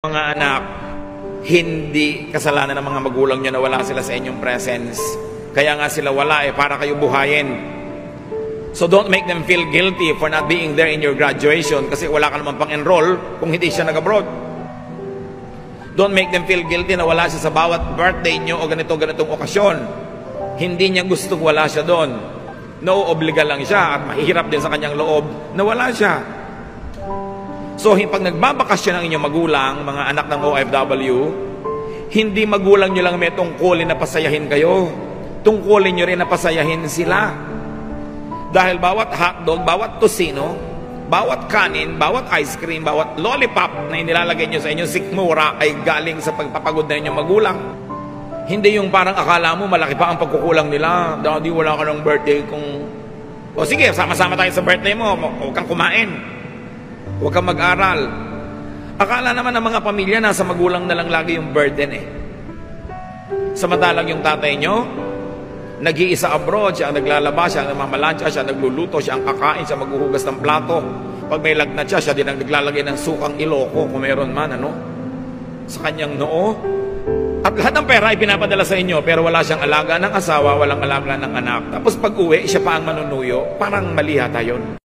Mga anak, hindi kasalanan ng mga magulang nyo na wala sila sa inyong presence. Kaya nga sila wala para kayo buhayin. So don't make them feel guilty for not being there in your graduation kasi wala ka naman pang-enroll kung hindi siya nag-abroad. Don't make them feel guilty na wala siya sa bawat birthday nyo o ganitong okasyon. Hindi niya gustong wala siya doon. Nauobliga lang siya at mahirap din sa kanyang loob na wala siya. So, pag nagbabakasyon ng inyong magulang, mga anak ng OFW, hindi magulang nyo lang may tungkulin na pasayahin kayo. Tungkulin nyo rin na pasayahin sila. Dahil bawat hotdog, bawat tosino, bawat kanin, bawat ice cream, bawat lollipop na inilalagay nyo sa inyong sikmura ay galing sa pagpapagod na inyong magulang. Hindi yung parang akala mo malaki pa ang pagkukulang nila. Daddy, wala ka ng birthday kung... O sige, sama-sama tayo sa birthday mo. Huwag kang kumain. Huwag kang mag-aral. Akala naman ng mga pamilya nasa magulang na lang lagi yung burden Samantalang yung tatay nyo, nag-iisa abroad, siya ang naglalaba, siya ang namamalansya, siya ang nagluluto, siya ang kakain, siya maghuhugas ng plato. Pag may lagnat siya, siya din ang naglalagay ng sukang iloko, kung meron man, sa kanyang noo. At lahat ng pera ay pinapadala sa inyo, pero wala siyang alaga ng asawa, walang alaga ng anak. Tapos pag uwi, siya pa ang manunuyo, parang mali yata yun.